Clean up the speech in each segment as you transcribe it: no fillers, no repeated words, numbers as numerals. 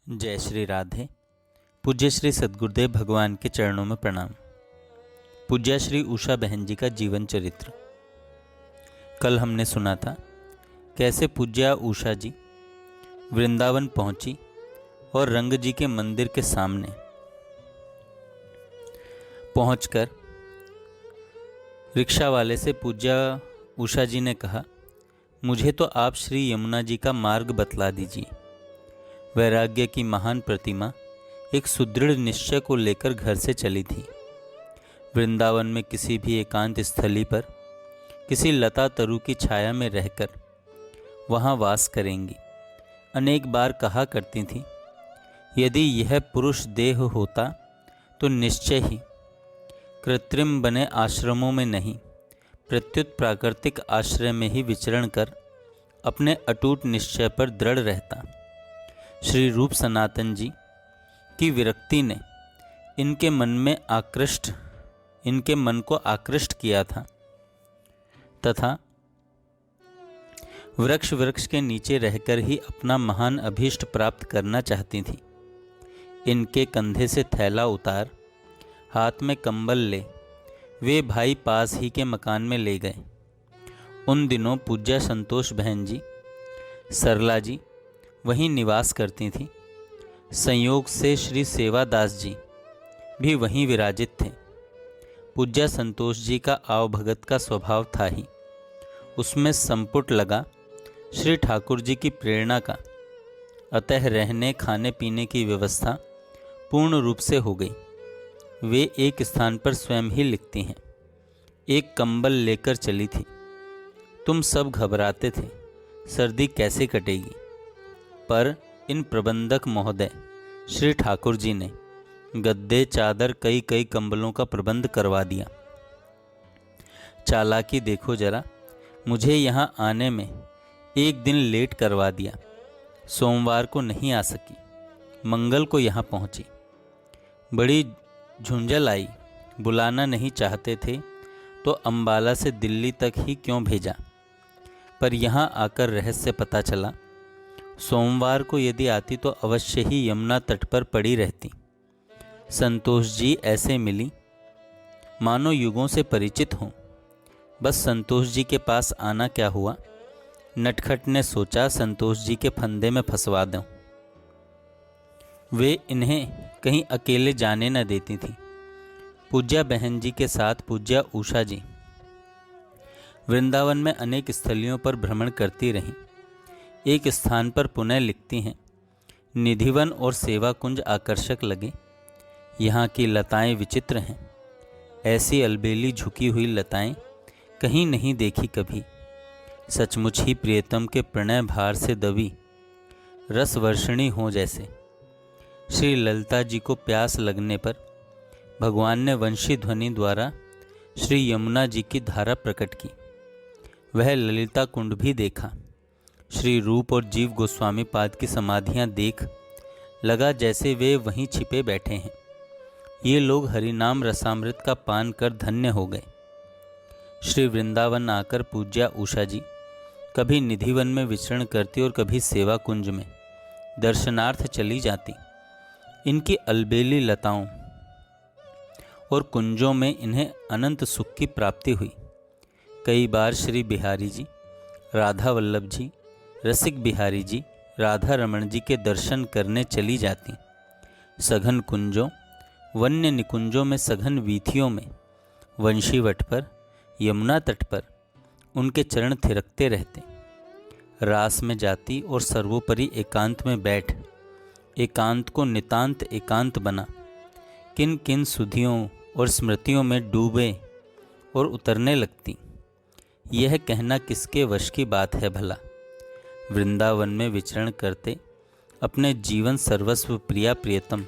जय श्री राधे। पूज्य श्री सद्गुरुदेव भगवान के चरणों में प्रणाम। पूज्य श्री उषा बहन जी का जीवन चरित्र। कल हमने सुना था कैसे पूज्या उषा जी वृंदावन पहुंची और रंग जी के मंदिर के सामने पहुंचकर रिक्शा वाले से पूज्या उषा जी ने कहा, मुझे तो आप श्री यमुना जी का मार्ग बतला दीजिए। वैराग्य की महान प्रतिमा एक सुदृढ़ निश्चय को लेकर घर से चली थी। वृंदावन में किसी भी एकांत स्थली पर किसी लता तरु की छाया में रहकर वहाँ वास करेंगी। अनेक बार कहा करती थी, यदि यह पुरुष देह होता तो निश्चय ही कृत्रिम बने आश्रमों में नहीं, प्रत्युत प्राकृतिक आश्रय में ही विचरण कर अपने अटूट निश्चय पर दृढ़ रहता। श्री रूप सनातन जी की विरक्ति ने इनके मन को आकृष्ट किया था तथा वृक्ष के नीचे रहकर ही अपना महान अभीष्ट प्राप्त करना चाहती थी। इनके कंधे से थैला उतार हाथ में कंबल ले वे भाई पास ही के मकान में ले गए। उन दिनों पूज्या संतोष बहन जी सरला जी वहीं निवास करती थी। संयोग से श्री सेवादास जी भी वहीं विराजित थे। पूज्या संतोष जी का आवभगत का स्वभाव था ही, उसमें संपुट लगा श्री ठाकुर जी की प्रेरणा का। अतः रहने खाने पीने की व्यवस्था पूर्ण रूप से हो गई। वे एक स्थान पर स्वयं ही लिखती हैं, एक कंबल लेकर चली थी। तुम सब घबराते थे, सर्दी कैसे कटेगी, पर इन प्रबंधक महोदय श्री ठाकुर जी ने गद्दे चादर कई कंबलों का प्रबंध करवा दिया। चालाकी देखो जरा, मुझे यहाँ आने में एक दिन लेट करवा दिया। सोमवार को नहीं आ सकी, मंगल को यहाँ पहुँची। बड़ी झुंझल आई, बुलाना नहीं चाहते थे तो अंबाला से दिल्ली तक ही क्यों भेजा, पर यहाँ आकर रहस्य पता चला। सोमवार को यदि आती तो अवश्य ही यमुना तट पर पड़ी रहती। संतोष जी ऐसे मिली मानो युगों से परिचित हों। बस संतोष जी के पास आना क्या हुआ, नटखट ने सोचा संतोष जी के फंदे में फंसवा दूं। वे इन्हें कहीं अकेले जाने न देती थी। पूज्या बहन जी के साथ पूज्या उषा जी वृंदावन में अनेक स्थलियों पर भ्रमण करती रहीं। एक स्थान पर पुनः लिखती हैं, निधिवन और सेवा कुंज आकर्षक लगे। यहाँ की लताएं विचित्र हैं। ऐसी अलबेली झुकी हुई लताएं कहीं नहीं देखी कभी। सचमुच ही प्रियतम के प्रणय भार से दबी रसवर्षिणी हो जैसे। श्री ललिता जी को प्यास लगने पर भगवान ने वंशी ध्वनि द्वारा श्री यमुना जी की धारा प्रकट की। वह ललिता कुंड भी देखा। श्री रूप और जीव गोस्वामी पाद की समाधियां देख लगा जैसे वे वहीं छिपे बैठे हैं। ये लोग हरिनाम रसामृत का पान कर धन्य हो गए। श्री वृंदावन आकर पूज्या उषा जी कभी निधिवन में विचरण करती और कभी सेवा कुंज में दर्शनार्थ चली जाती। इनकी अलबेली लताओं और कुंजों में इन्हें अनंत सुख की प्राप्ति हुई। कई बार श्री बिहारी जी, राधा वल्लभ जी, रसिक बिहारी जी, राधा रमण जी के दर्शन करने चली जाती। सघन कुंजों, वन्य निकुंजों में, सघन वीथियों में, वंशीवट पर, यमुना तट पर उनके चरण थिरकते रहते। रास में जाती और सर्वोपरि एकांत में बैठ एकांत को नितांत एकांत बना किन किन सुधियों और स्मृतियों में डूबे और उतरने लगती। यह कहना किसके वश की बात है भला। वृंदावन में विचरण करते अपने जीवन सर्वस्व प्रिया प्रियतम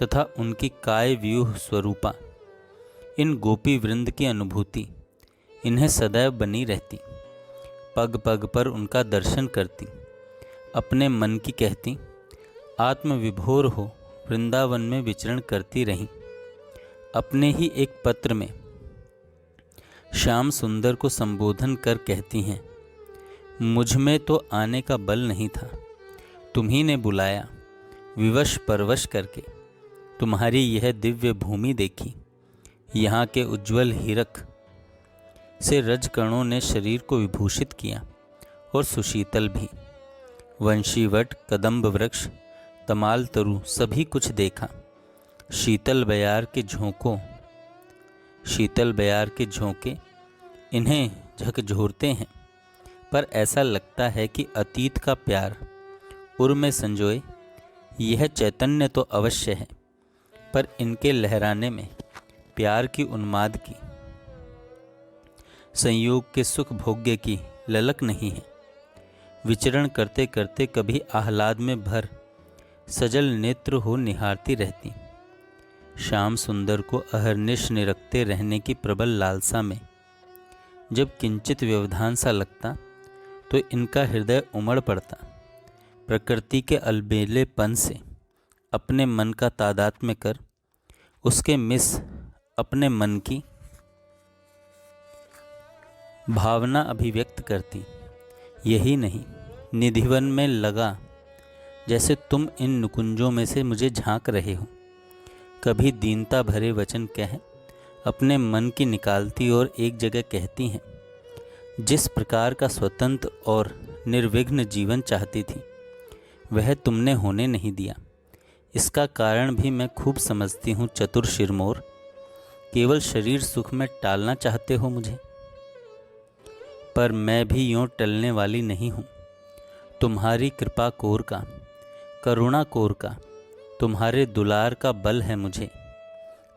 तथा उनकी काय व्यूह स्वरूपा इन गोपी वृंद की अनुभूति इन्हें सदैव बनी रहती। पग पग पर उनका दर्शन करती। अपने मन की कहती आत्मविभोर हो वृंदावन में विचरण करती रहीं। अपने ही एक पत्र में श्याम सुंदर को संबोधन कर कहती हैं, मुझ में तो आने का बल नहीं था, तुम्ही ने बुलाया, विवश परवश करके तुम्हारी यह दिव्य भूमि देखी। यहाँ के उज्ज्वल हीरक से रजकणों ने शरीर को विभूषित किया और सुशीतल भी। वंशीवट, कदम्ब वृक्ष, तमाल तरु सभी कुछ देखा। शीतल बयार के झोंके इन्हें झकझोरते हैं, पर ऐसा लगता है कि अतीत का प्यार उर में संजोए। यह चैतन्य तो अवश्य है, पर इनके लहराने में प्यार की उन्माद की, संयोग के सुख भोग्य की ललक नहीं है। विचरण करते करते कभी आह्लाद में भर सजल नेत्र हो निहारती रहती। श्याम सुंदर को अहर्निश निरखते रहने की प्रबल लालसा में जब किंचित व्यवधान सा लगता तो इनका हृदय उमड़ पड़ता। प्रकृति के अलबेलेपन से अपने मन का तादात्म्य कर उसके मिस अपने मन की भावना अभिव्यक्त करती। यही नहीं, निधिवन में लगा जैसे तुम इन नुकुंजों में से मुझे झांक रहे हो। कभी दीनता भरे वचन कह अपने मन की निकालती और एक जगह कहती हैं, जिस प्रकार का स्वतंत्र और निर्विघ्न जीवन चाहती थी वह तुमने होने नहीं दिया। इसका कारण भी मैं खूब समझती हूँ चतुर शिरमोर। केवल शरीर सुख में टालना चाहते हो मुझे, पर मैं भी यूँ टलने वाली नहीं हूँ। तुम्हारी कृपा कोर का, करुणा कोर का, तुम्हारे दुलार का बल है मुझे।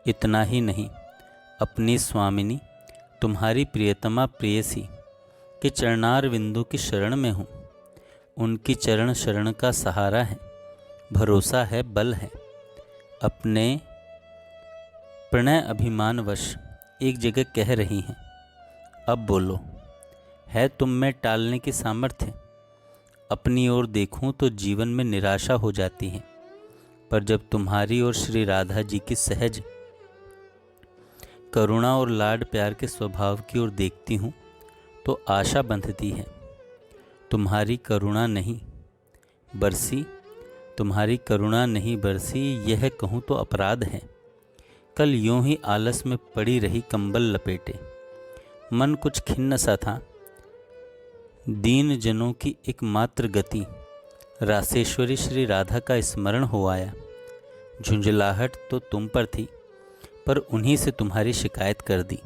इतना ही नहीं, अपनी स्वामिनी तुम्हारी प्रियतमा प्रेयसी के चरणार बिंदु की शरण में हूँ। उनकी चरण शरण का सहारा है, भरोसा है, बल है। अपने प्रणय अभिमानवश एक जगह कह रही हैं, अब बोलो, है तुम में टालने की सामर्थ्य? अपनी ओर देखूं तो जीवन में निराशा हो जाती है, पर जब तुम्हारी और श्री राधा जी की सहज करुणा और लाड प्यार के स्वभाव की ओर देखती हूँ तो आशा बंधती है। तुम्हारी करुणा नहीं बरसी, यह कहूँ तो अपराध है। कल यूं ही आलस में पड़ी रही कंबल लपेटे, मन कुछ खिन्न सा था। दीन जनों की एकमात्र गति रासेश्वरी श्री राधा का स्मरण हो आया। झुंझलाहट तो तुम पर थी, पर उन्हीं से तुम्हारी शिकायत कर दी।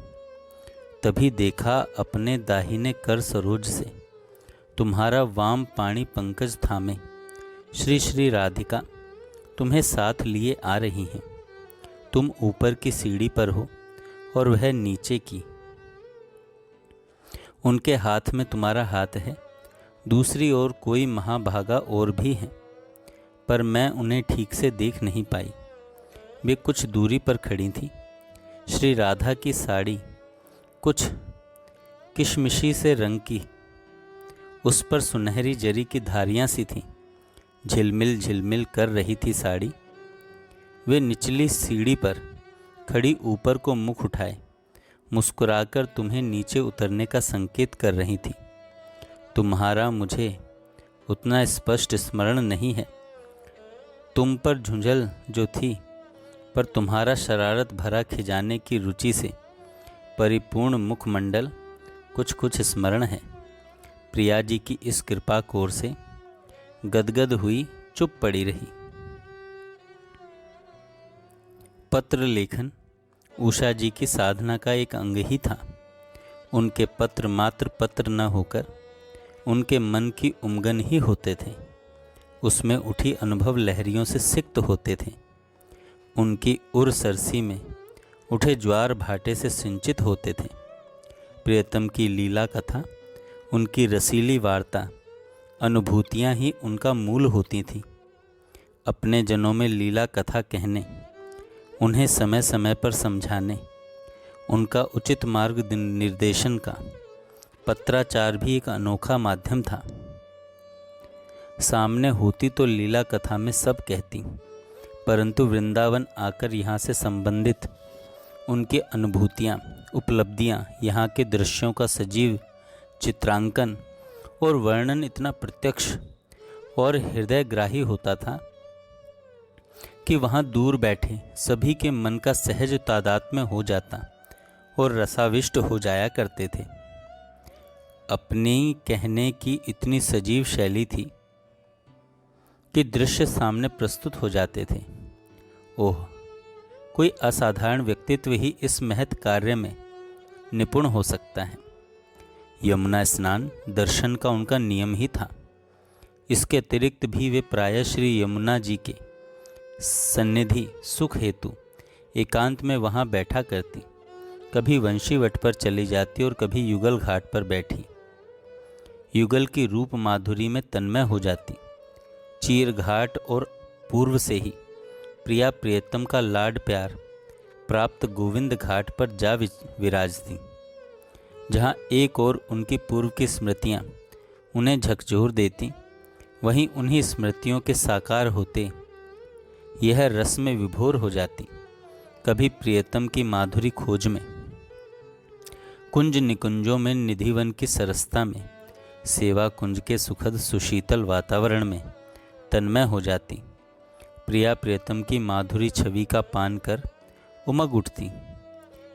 तभी देखा अपने दाहिने कर सरोज से तुम्हारा वाम पाणी पंकज थामे श्री श्री राधिका तुम्हें साथ लिए आ रही हैं। तुम ऊपर की सीढ़ी पर हो और वह नीचे की। उनके हाथ में तुम्हारा हाथ है, दूसरी ओर कोई महाभागा और भी हैं, पर मैं उन्हें ठीक से देख नहीं पाई। वे कुछ दूरी पर खड़ी थीं। श्री राधा की साड़ी कुछ किशमिशी से रंग की, उस पर सुनहरी जरी की धारियां सी थीं। झिलमिल झिलमिल कर रही थी साड़ी। वे निचली सीढ़ी पर खड़ी ऊपर को मुख उठाए मुस्कुराकर तुम्हें नीचे उतरने का संकेत कर रही थी। तुम्हारा मुझे उतना स्पष्ट स्मरण नहीं है। तुम पर झुंझल जो थी, पर तुम्हारा शरारत भरा खिजाने की रुचि से परिपूर्ण मुखमंडल कुछ कुछ स्मरण है। प्रिया जी की इस कृपा कोर से गदगद हुई चुप पड़ी रही। पत्र लेखन उषा जी की साधना का एक अंग ही था। उनके पत्र मात्र पत्र न होकर उनके मन की उमगन ही होते थे। उसमें उठी अनुभव लहरियों से सिक्त होते थे। उनकी उर सरसी में उठे ज्वार भाटे से सिंचित होते थे। प्रियतम की लीला कथा, उनकी रसीली वार्ता, अनुभूतियाँ ही उनका मूल होती थीं। अपने जनों में लीला कथा कहने, उन्हें समय समय पर समझाने, उनका उचित मार्ग निर्देशन का पत्राचार भी एक अनोखा माध्यम था। सामने होती तो लीला कथा में सब कहती, परंतु वृंदावन आकर यहाँ से संबंधित उनकी अनुभूतियाँ, उपलब्धियाँ, यहाँ के दृश्यों का सजीव चित्रांकन और वर्णन इतना प्रत्यक्ष और हृदयग्राही होता था कि वहाँ दूर बैठे सभी के मन का सहज तादात्म्य हो जाता और रसाविष्ट हो जाया करते थे। अपने कहने की इतनी सजीव शैली थी कि दृश्य सामने प्रस्तुत हो जाते थे। ओह, कोई असाधारण व्यक्तित्व ही इस महत् कार्य में निपुण हो सकता है। यमुना स्नान दर्शन का उनका नियम ही था। इसके अतिरिक्त भी वे प्रायः श्री यमुना जी के सन्निधि सुख हेतु एकांत में वहाँ बैठा करती। कभी वंशीवट पर चली जाती और कभी युगल घाट पर बैठी युगल की रूप माधुरी में तन्मय हो जाती। चीर घाट और पूर्व से ही प्रिया प्रियतम का लाड प्यार प्राप्त गोविंद घाट पर जा विराजती, जहाँ एक और उनकी पूर्व की स्मृतियाँ उन्हें झकझोर देती, वहीं उन्हीं स्मृतियों के साकार होते यह रस में विभोर हो जाती। कभी प्रियतम की माधुरी खोज में कुंज निकुंजों में, निधिवन की सरसता में, सेवा कुंज के सुखद सुशीतल वातावरण में तन्मय हो जाती। प्रिया प्रियतम की माधुरी छवि का पान कर उमग उठती।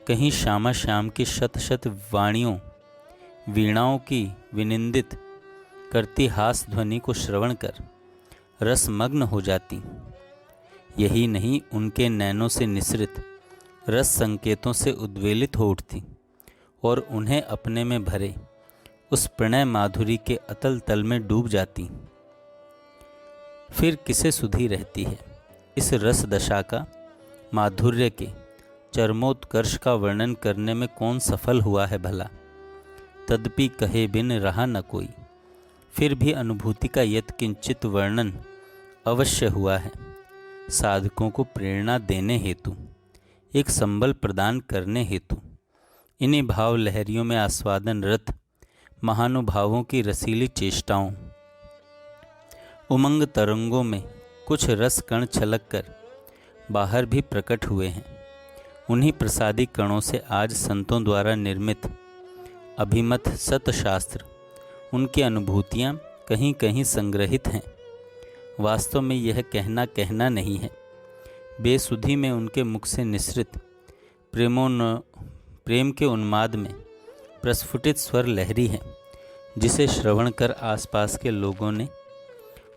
कहीं श्यामा श्याम की शत शत वाणियों वीणाओं की विनिंदित करती हास ध्वनि को श्रवण कर रसमग्न हो जाती। यही नहीं, उनके नैनों से निसृत रस संकेतों से उद्वेलित हो उठती और उन्हें अपने में भरे उस प्रणय माधुरी के अतल तल में डूब जाती। फिर किसे सुधी रहती है इस रस दशा का माधुर्य के चरमोत्कर्ष का वर्णन करने में कौन सफल हुआ है भला। तदपि कहे बिन रहा न कोई, फिर भी अनुभूति का यत् किंचित वर्णन अवश्य हुआ है। साधकों को प्रेरणा देने हेतु, एक संबल प्रदान करने हेतु, इन्हीं भाव लहरियों में आस्वादन रत महानुभावों की रसीली चेष्टाओं उमंग तरंगों में कुछ रस कण छलक कर बाहर भी प्रकट हुए हैं। उन्हीं प्रसादी कणों से आज संतों द्वारा निर्मित अभिमत सतशास्त्र, उनकी अनुभूतियाँ कहीं कहीं संग्रहित हैं। वास्तव में यह कहना नहीं है, बेसुधी में उनके मुख से निसृत प्रेम के उन्माद में प्रस्फुटित स्वर लहरी है, जिसे श्रवण कर आसपास के लोगों ने,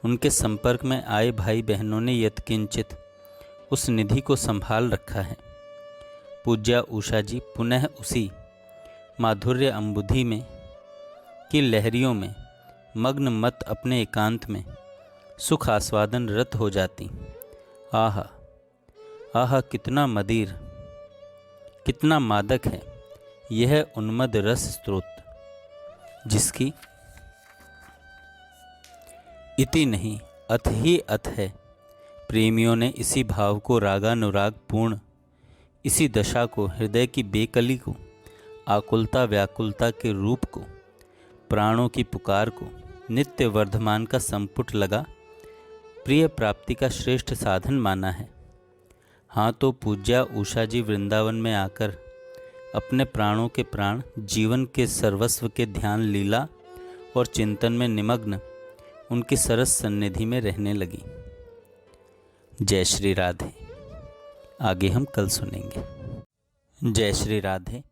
उनके संपर्क में आए भाई बहनों ने यत्किंचित उस निधि को संभाल रखा है। पूज्या उषा जी पुनः उसी माधुर्य अम्बुधि में की लहरियों में मग्न मत अपने एकांत में सुख आस्वादन रत हो जाती। आहा आहा, कितना मदिर, कितना मादक है यह उन्मद रस स्रोत, जिसकी इति नहीं अथ ही अथ है। प्रेमियों ने इसी भाव को रागानुराग पूर्ण, इसी दशा को, हृदय की बेकली को, आकुलता व्याकुलता के रूप को, प्राणों की पुकार को नित्य वर्धमान का संपुट लगा प्रिय प्राप्ति का श्रेष्ठ साधन माना है। हाँ, तो पूज्या उषा जी वृंदावन में आकर अपने प्राणों के प्राण, जीवन के सर्वस्व के ध्यान, लीला और चिंतन में निमग्न उनकी सरस सन्निधि में रहने लगी। जय श्री राधे। आगे हम कल सुनेंगे। जय श्री राधे।